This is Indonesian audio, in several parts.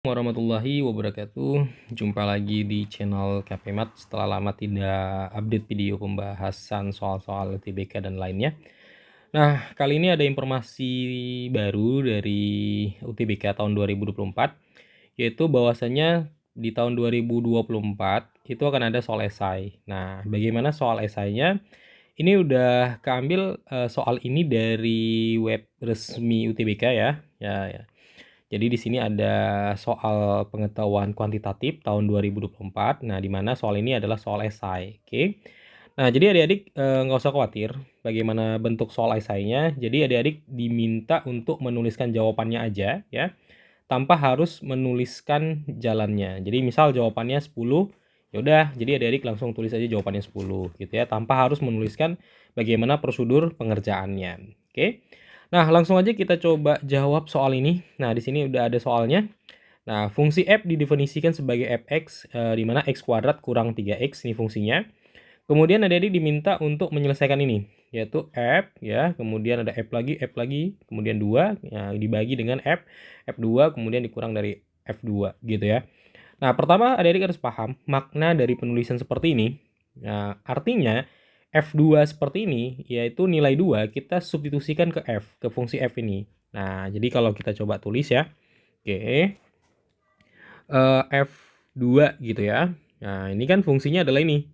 Warahmatullahi wabarakatuh. Jumpa lagi di channel KPMat setelah lama tidak update video pembahasan soal-soal UTBK dan lainnya. Nah, kali ini ada informasi baru dari UTBK tahun 2024, yaitu bahwasanya di tahun 2024 itu akan ada soal esai. Nah, bagaimana soal esainya? Ini udah keambil soal ini dari web resmi UTBK ya. Ya. Jadi di sini ada soal pengetahuan kuantitatif tahun 2024. Nah, di mana soal ini adalah soal esai. Oke. Nah, jadi adik-adik nggak usah khawatir bagaimana bentuk soal esainya. Jadi adik-adik diminta untuk menuliskan jawabannya aja ya, tanpa harus menuliskan jalannya. Jadi misal jawabannya 10, ya udah, jadi adik-adik langsung tulis aja jawabannya 10 gitu ya, tanpa harus menuliskan bagaimana prosedur pengerjaannya. Oke. Nah, langsung aja kita coba jawab soal ini. Nah, di sini udah ada soalnya. Nah, fungsi f didefinisikan sebagai fx, di mana x kuadrat kurang 3x, ini fungsinya. Kemudian adik-adik diminta untuk menyelesaikan ini, yaitu f, ya, kemudian ada f lagi, kemudian 2, ya, dibagi dengan f2, kemudian dikurang dari f2, gitu ya. Nah, pertama adik-adik harus paham makna dari penulisan seperti ini. Nah, artinya F2 seperti ini, yaitu nilai 2 kita substitusikan ke F, ke fungsi F ini. Nah, jadi kalau kita coba tulis ya, oke, F2 gitu ya. Nah, ini kan fungsinya adalah ini,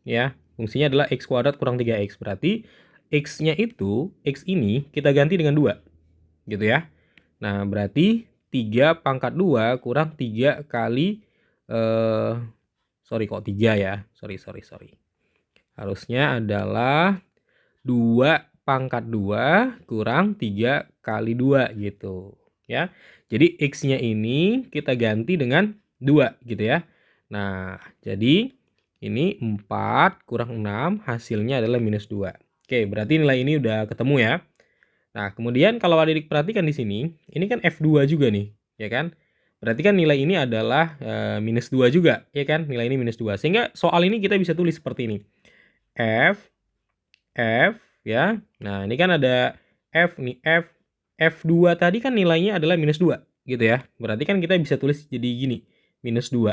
ya, fungsinya adalah x kuadrat kurang 3x. Berarti x-nya itu, x ini kita ganti dengan 2, gitu ya. Nah, berarti 3 pangkat 2 kurang 3 kali, sorry kok 3 ya, sorry. Harusnya adalah 2 pangkat 2 kurang 3 kali 2 gitu ya. Jadi x-nya ini kita ganti dengan 2 gitu ya. Nah, jadi ini 4 kurang 6 hasilnya adalah minus 2. Oke, berarti nilai ini udah ketemu ya. Nah, kemudian kalau adik perhatikan di sini, ini kan F2 juga nih, ya kan? Berarti kan nilai ini adalah minus 2 juga, ya kan? Nilai ini minus 2. Sehingga soal ini kita bisa tulis seperti ini. F ya. Nah, ini kan ada F nih, F2 tadi kan nilainya adalah minus 2 gitu ya. Berarti kan kita bisa tulis jadi gini, minus 2.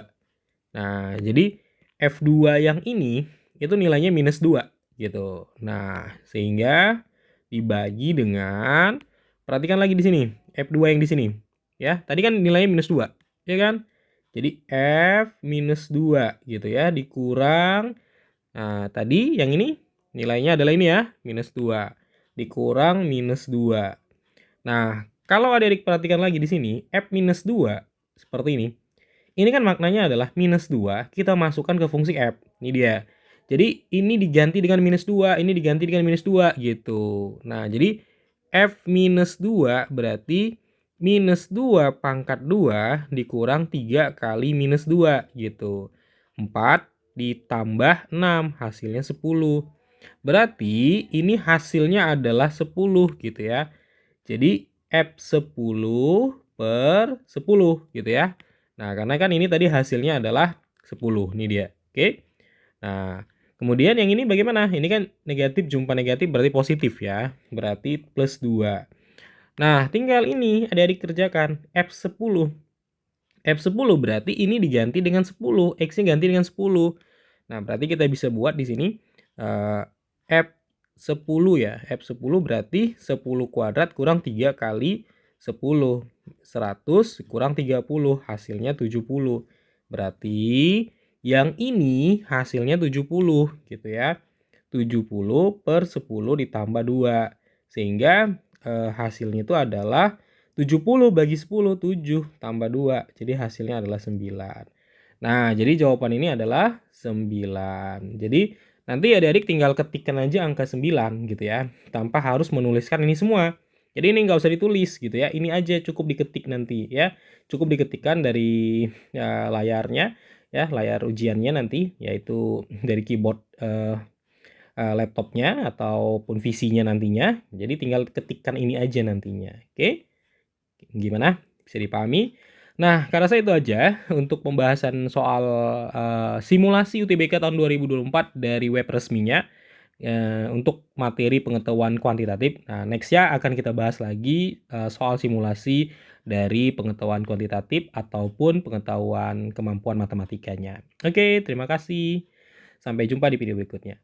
Nah, jadi F2 yang ini itu nilainya minus 2 gitu. Nah, sehingga dibagi dengan, perhatikan lagi di sini, F2 yang di sini. Ya, tadi kan nilainya minus 2, ya kan? Jadi F minus 2 gitu ya, dikurang. Nah, tadi yang ini nilainya adalah ini ya, minus 2. Dikurang minus 2. Nah, kalau adik-adik perhatikan lagi di sini, F minus 2 seperti ini. Ini kan maknanya adalah minus 2 kita masukkan ke fungsi F. Ini dia. Jadi ini diganti dengan minus 2, ini diganti dengan minus 2 gitu. Nah, jadi F minus 2 berarti minus 2 pangkat 2 dikurang 3 kali minus 2 gitu. 4 ditambah 6 hasilnya 10. Berarti ini hasilnya adalah 10 gitu ya. Jadi F10 per 10 gitu ya. Nah, karena kan ini tadi hasilnya adalah 10. Ini dia. Oke. Nah, kemudian yang ini bagaimana? Ini kan negatif jumpa negatif berarti positif ya. Berarti plus 2. Nah, tinggal ini adik-adik kerjakan. F10. F10 berarti ini diganti dengan 10. X-nya ganti dengan 10. Nah, berarti kita bisa buat di sini F10 ya. F10 berarti 10 kuadrat kurang 3 kali 10. 100 kurang 30 hasilnya 70. Berarti yang ini hasilnya 70 gitu ya. 70 per 10 ditambah 2. Sehingga hasilnya itu adalah 70 bagi 10, 7 tambah 2. Jadi hasilnya adalah 9. Nah, jadi jawaban ini adalah 9. Jadi nanti adik-adik tinggal ketikkan aja angka 9 gitu ya, tanpa harus menuliskan ini semua. Jadi ini nggak usah ditulis gitu ya, ini aja cukup diketik nanti ya. Cukup diketikkan dari layarnya ya, layar ujiannya nanti, yaitu dari keyboard laptopnya ataupun PC-nya nantinya. Jadi tinggal ketikkan ini aja nantinya. Oke? Gimana? Bisa dipahami? Nah, karena saya itu aja untuk pembahasan soal simulasi UTBK tahun 2024 dari web resminya untuk materi pengetahuan kuantitatif. Nah, next ya akan kita bahas lagi soal simulasi dari pengetahuan kuantitatif ataupun pengetahuan kemampuan matematikanya. Oke, terima kasih. Sampai jumpa di video berikutnya.